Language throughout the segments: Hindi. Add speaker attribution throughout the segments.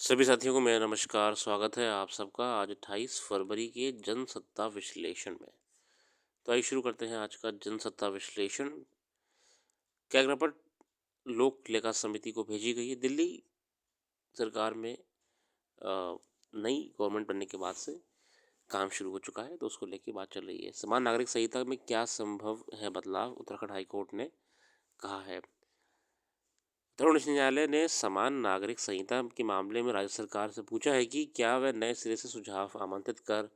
Speaker 1: सभी साथियों को मेरा नमस्कार, स्वागत है आप सबका आज 28 फरवरी के जनसत्ता विश्लेषण में। तो आइए शुरू करते हैं आज का जनसत्ता विश्लेषण। कैगरापट लोक लेखा समिति को भेजी गई है। दिल्ली सरकार में नई गवर्नमेंट बनने के बाद से काम शुरू हो चुका है, तो उसको लेके बात चल रही है। समान नागरिक संहिता में क्या संभव है बदलाव, उत्तराखंड हाईकोर्ट ने कहा है। उत्तराखंड उच्च न्यायालय ने समान नागरिक संहिता के मामले में राज्य सरकार से पूछा है कि क्या वह नए सिरे से सुझाव आमंत्रित कर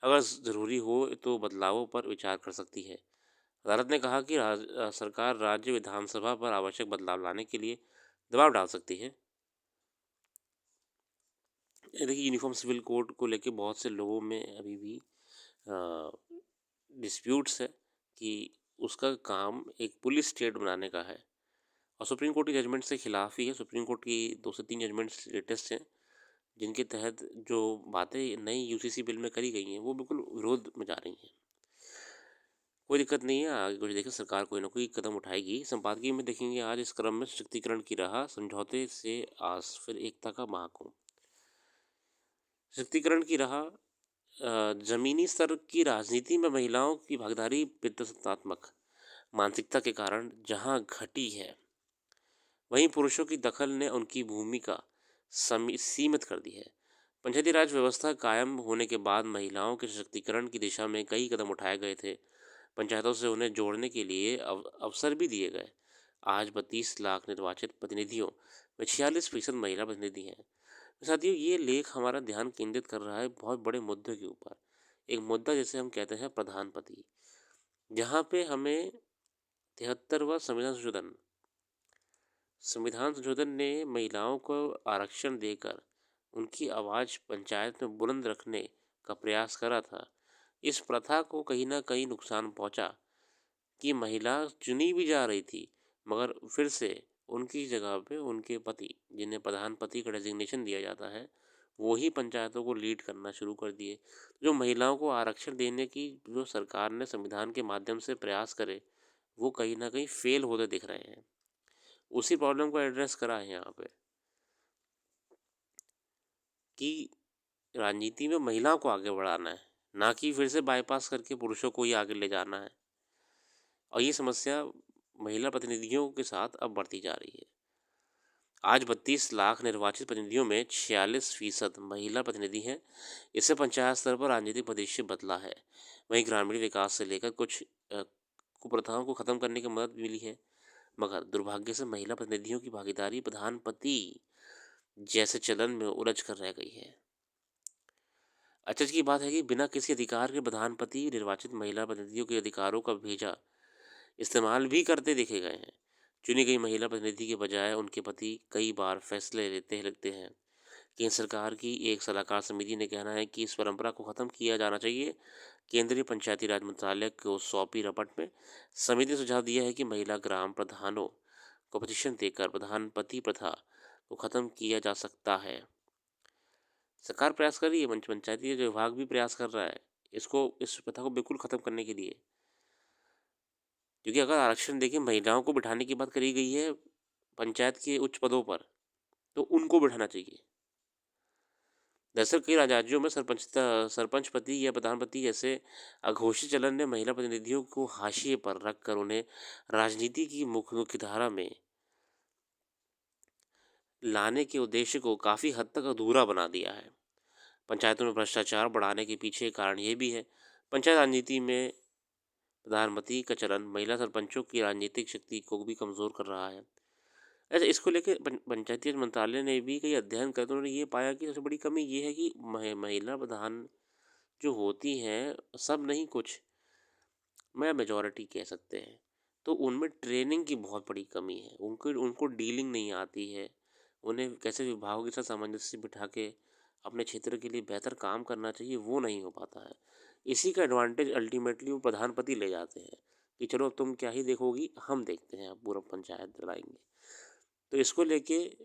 Speaker 1: अगर ज़रूरी हो तो बदलावों पर विचार कर सकती है। अदालत ने कहा कि सरकार राज्य विधानसभा पर आवश्यक बदलाव लाने के लिए दबाव डाल सकती है। ये देखिए, यूनिफॉर्म सिविल कोड को लेके बहुत से लोगों में अभी भी डिस्प्यूट्स है कि उसका काम एक पुलिस स्टेट बनाने का है और सुप्रीम कोर्ट की जजमेंट से खिलाफ ही है। सुप्रीम कोर्ट की 2 से 3 जजमेंट्स लेटेस्ट हैं, जिनके तहत जो बातें नई यूसीसी बिल में करी गई हैं वो बिल्कुल विरोध में जा रही हैं। कोई दिक्कत नहीं है, आगे कुछ देखें, सरकार कोई ना कोई कदम उठाएगी। संपादकीय में देखेंगे आज इस क्रम में सशक्तिकरण की राह, समझौते से आस, फिर एकता का महाकुंभ। सशक्तिकरण की राह, जमीनी स्तर की राजनीति में महिलाओं की भागीदारी पितृसत्तात्मक मानसिकता के कारण जहां घटी है, वहीं पुरुषों की दखल ने उनकी भूमिका सीमित कर दी है। पंचायती राज व्यवस्था कायम होने के बाद महिलाओं के सशक्तिकरण की दिशा में कई कदम उठाए गए थे। पंचायतों से उन्हें जोड़ने के लिए अवसर भी दिए गए। आज 32 लाख निर्वाचित प्रतिनिधियों में 46% महिला प्रतिनिधि हैं। साथियों, ये लेख हमारा ध्यान केंद्रित कर रहा है बहुत बड़े मुद्दे के ऊपर। एक मुद्दा जिसे हम कहते हैं प्रधानपति, जहाँ पे हमें 73वां संविधान संशोधन ने महिलाओं को आरक्षण देकर उनकी आवाज़ पंचायत में बुलंद रखने का प्रयास करा था। इस प्रथा को कहीं ना कहीं नुकसान पहुंचा कि महिला चुनी भी जा रही थी, मगर फिर से उनकी जगह पे उनके पति, जिन्हें प्रधानपति का डेजिग्नेशन दिया जाता है, वो ही पंचायतों को लीड करना शुरू कर दिए। जो महिलाओं को आरक्षण देने की जो सरकार ने संविधान के माध्यम से प्रयास करे, वो कहीं ना कहीं फेल होते दिख रहे हैं। उसी प्रॉब्लम को एड्रेस करा है यहाँ पे कि राजनीति में महिलाओं को आगे बढ़ाना है, ना कि फिर से बाईपास करके पुरुषों को ही आगे ले जाना है। और ये समस्या महिला प्रतिनिधियों के साथ अब बढ़ती जा रही है। आज 32 लाख निर्वाचित प्रतिनिधियों में 46% महिला प्रतिनिधि हैं। इससे पंचायत स्तर पर राजनीतिक परिदृश्य बदला है। वहीं ग्रामीण विकास से लेकर कुछ कुप्रथाओं को खत्म करने की मदद मिली है, मगर दुर्भाग्य से महिला प्रतिनिधियों की भागीदारी प्रधानपति जैसे चलन में उलझ कर रह गई है। अचरज की बात है कि बिना किसी अधिकार के प्रधानपति निर्वाचित महिला प्रतिनिधियों के अधिकारों का भेजा इस्तेमाल भी करते देखे गए हैं। चुनी गई महिला प्रतिनिधि के बजाय उनके पति कई बार फैसले लेते लगते हैं। केंद्र सरकार की एक सलाहकार समिति ने कहना है कि इस परंपरा को खत्म किया जाना चाहिए। केंद्रीय पंचायती राज मंत्रालय को सौंपी रिपोर्ट में समिति ने सुझाव दिया है कि महिला ग्राम प्रधानों को प्रशिक्षण देकर प्रधानपति प्रथा को खत्म किया जा सकता है। सरकार प्रयास कर रही है, पंचायती विभाग भी प्रयास कर रहा है इसको, इस प्रथा को बिल्कुल खत्म करने के लिए। क्योंकि अगर आरक्षण देखें, महिलाओं को बिठाने की बात करी गई है पंचायत के उच्च पदों पर, तो उनको बिठाना चाहिए। दरअसल कई राज्यों में सरपंच पति या प्रधानपति जैसे अघोषित चलन ने महिला प्रतिनिधियों को हाशिए पर रखकर उन्हें राजनीति की मुख्य धारा में लाने के उद्देश्य को काफ़ी हद तक अधूरा बना दिया है। पंचायतों में भ्रष्टाचार बढ़ाने के पीछे कारण ये भी है। पंचायत राजनीति में प्रधानमंत्री का चलन महिला सरपंचों की राजनीतिक शक्ति को भी कमज़ोर कर रहा है। अच्छा, इसको लेकर पंचायती राज मंत्रालय ने भी कई अध्ययन कर, तो उन्होंने ये पाया कि सबसे बड़ी कमी ये है कि महिला प्रधान जो होती हैं, सब नहीं कुछ, मैं मेजॉरिटी कह सकते हैं, तो उनमें ट्रेनिंग की बहुत बड़ी कमी है। उनको उनको डीलिंग नहीं आती है। उन्हें कैसे विभागों के साथ सामंजस्य बिठा के अपने क्षेत्र के लिए बेहतर काम करना चाहिए, वो नहीं हो पाता है। इसी का एडवांटेज अल्टीमेटली वो प्रधानपति ले जाते हैं कि चलो अब तुम क्या ही देखोगी, हम देखते हैं, अब पूरा पंचायत लड़ाएंगे। तो इसको लेके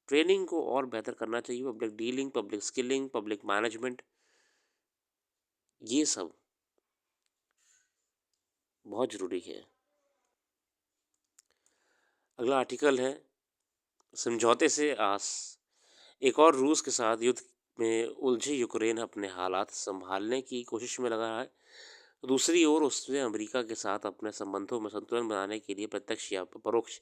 Speaker 1: ट्रेनिंग को और बेहतर करना चाहिए। Public dealing, public skilling, public management, ये सब बहुत ज़रूरी है। अगला आर्टिकल है समझौते से आस। एक और रूस के साथ युद्ध में उलझे यूक्रेन अपने हालात संभालने की कोशिश में लगा है। दूसरी ओर उसने अमेरिका के साथ अपने संबंधों में संतुलन बनाने के लिए प्रत्यक्ष या परोक्ष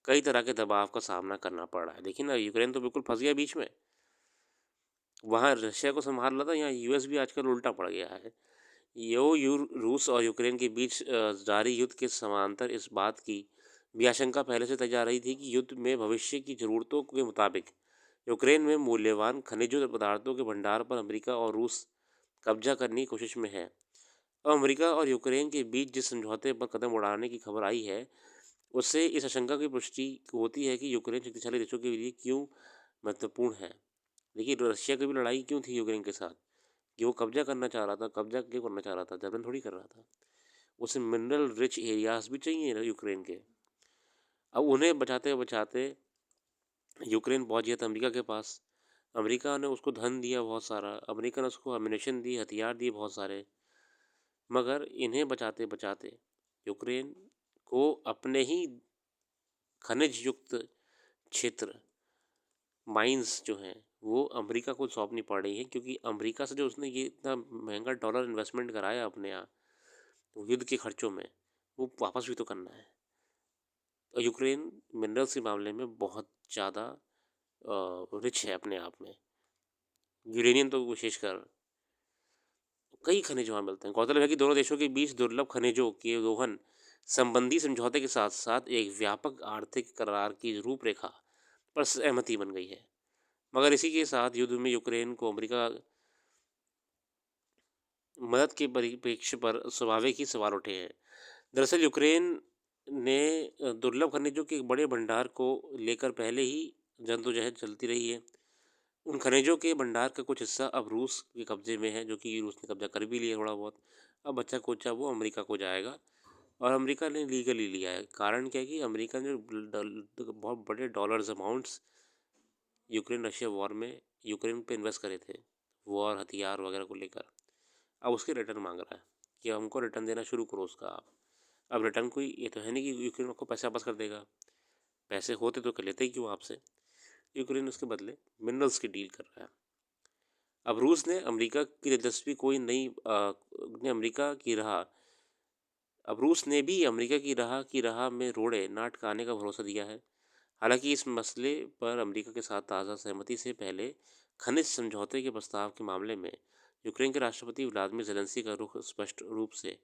Speaker 1: कई तरह के दबाव का सामना करना पड़ रहा है। देखिए ना, यूक्रेन तो बिल्कुल फंस गया बीच में। वहाँ रशिया को संभाल रहा था, यहाँ यूएस भी आजकल उल्टा पड़ गया है। रूस और यूक्रेन के बीच जारी युद्ध के समांतर इस बात की भी आशंका पहले से तय जा रही थी कि युद्ध में भविष्य की ज़रूरतों के मुताबिक यूक्रेन में मूल्यवान खनिजों पदार्थों के भंडार पर अमेरिका और रूस कब्जा करने की कोशिश में है। अब अमेरिका और यूक्रेन के बीच जिस समझौते पर कदम उड़ाने की खबर आई है, उससे इस आशंका की पुष्टि होती है कि यूक्रेन शक्तिशाली देशों के लिए क्यों महत्वपूर्ण है। देखिए, रशिया की भी लड़ाई क्यों थी यूक्रेन के साथ, कि वो कब्जा करना चाह रहा था। कब्जा क्यों करना चाह रहा था? जबरन थोड़ी कर रहा था। उसे मिनरल रिच एरियाज भी चाहिए यूक्रेन के। अब उन्हें बचाते बचाते यूक्रेन पहुंच गया था अमेरिका के पास। अमेरिका ने उसको धन दिया बहुत सारा, अमेरिका ने उसको अम्यूनेशन दी, हथियार दिए बहुत सारे। मगर इन्हें बचाते बचाते यूक्रेन को अपने ही खनिज युक्त क्षेत्र, माइंस जो हैं, वो अमेरिका को सौंपनी पड़ रही है, क्योंकि अमेरिका से जो उसने ये इतना महंगा डॉलर इन्वेस्टमेंट कराया अपने यहाँ युद्ध के खर्चों में, वो वापस भी तो करना है। और यूक्रेन मिनरल्स के मामले में बहुत ज़्यादा रिच है अपने आप में, यूरेनियम तो विशेषकर। कई खनिज वहाँ मिलते हैं। गौरतलब है कि दोनों देशों के बीच दुर्लभ खनिजों के दोहन संबंधी समझौते के साथ साथ एक व्यापक आर्थिक करार की रूपरेखा पर सहमति बन गई है। मगर इसी के साथ युद्ध में यूक्रेन को अमेरिका मदद के परिप्रेक्ष्य पर स्वाभाविक ही सवाल उठे हैं। दरअसल यूक्रेन ने दुर्लभ खनिजों के एक बड़े भंडार को लेकर पहले ही जद्दोजहद चलती रही है। उन खनिजों के भंडार का कुछ हिस्सा अब रूस के कब्जे में है, जो कि रूस ने कब्जा कर भी लिया थोड़ा बहुत। अब बच्चा कोचा वो अमेरिका को जाएगा, और अमेरिका ने लीगली लिया है। कारण क्या है कि अमेरिका ने बहुत बड़े dollars amounts Ukraine Russia war में यूक्रेन पे इन्वेस्ट करे थे, वॉर हथियार वगैरह को लेकर। अब उसके रिटर्न मांग रहा है कि हमको रिटर्न देना शुरू करो उसका आप। अब रिटर्न कोई ये तो है नहीं कि यूक्रेन आपको पैसे वापस कर देगा। पैसे होते तो कर लेते ही क्यों आपसे। यूक्रेन उसके बदले मिनरल्स की डील कर रहा है। अब रूस ने अमेरिका की दिलचस्पी कोई नहीं ने अमेरिका की राह अब रूस ने भी अमेरिका की राह में रोड़े ना अटकाने का भरोसा दिया है। हालांकि इस मसले पर अमेरिका के साथ ताज़ा सहमति से पहले खनिज समझौते के प्रस्ताव के मामले में यूक्रेन के राष्ट्रपति व्लादिमीर ज़ेलेंस्की का रुख स्पष्ट रूप से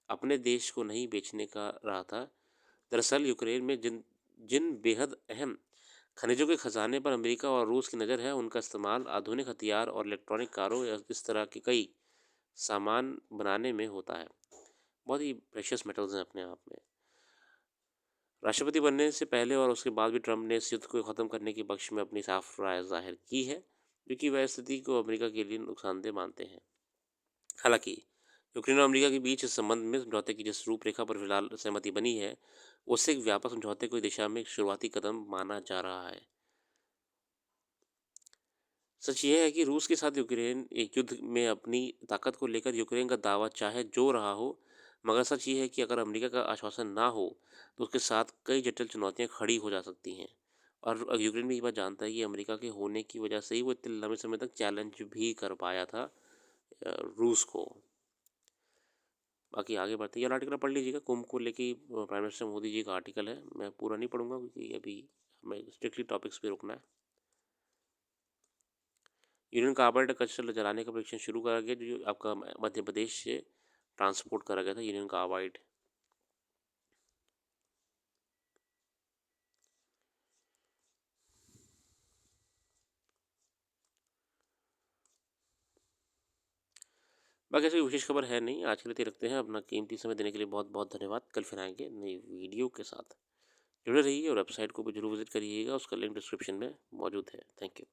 Speaker 1: अपने देश को नहीं बेचने का रहा था। दरअसल यूक्रेन में जिन जिन बेहद अहम खनिजों के खजाने पर अमेरिका और रूस की नज़र है, उनका इस्तेमाल आधुनिक हथियार और इलेक्ट्रॉनिक कारों या इस तरह के कई सामान बनाने में होता है। बहुत ही प्रेशियस मेटल्स हैं अपने आप में। राष्ट्रपति बनने से पहले और उसके बाद भी ट्रंप ने इस युद्ध को ख़त्म करने के पक्ष में अपनी साफ राय जाहिर की है, क्योंकि वह स्थिति को अमेरिका के लिए नुकसानदेह मानते हैं। हालांकि यूक्रेन और अमेरिका के बीच इस संबंध में समझौते की जिस रूपरेखा पर फिलहाल सहमति बनी है, उससे एक व्यापक समझौते की दिशा में एक शुरुआती कदम माना जा रहा है। सच यह है कि रूस के साथ यूक्रेन एक युद्ध में अपनी ताकत को लेकर यूक्रेन का दावा चाहे जो रहा हो, मगर सच ये है कि अगर अमेरिका का आश्वासन ना हो तो उसके साथ कई जटिल चुनौतियां खड़ी हो जा सकती हैं। और यूक्रेन भी ये बात जानता है कि अमेरिका के होने की वजह से ही वो इतने लंबे समय तक चैलेंज भी कर पाया था रूस को। बाकी आगे बढ़ते ये आर्टिकल पढ़ लीजिएगा, कुंभ को लेके प्राइम मिनिस्टर मोदी जी का आर्टिकल है। मैं पूरा नहीं पढ़ूंगा क्योंकि अभी हमें स्ट्रिक्टली टॉपिक्स पे रुकना है। यूनियन कार्बाइड कचरा जलाने का परीक्षण शुरू करा गया, जो आपका मध्य प्रदेश से ट्रांसपोर्ट करा गया था यूनियन कार्बाइड। बाकी ऐसी विशेष खबर है नहीं, आज के लिए इतना रखते हैं। अपना कीमती समय देने के लिए बहुत बहुत धन्यवाद। कल फिर आएंगे नई वीडियो के साथ। जुड़े रहिए और वेबसाइट को भी जरूर विजिट करिएगा, उसका लिंक डिस्क्रिप्शन में मौजूद है। Thank you.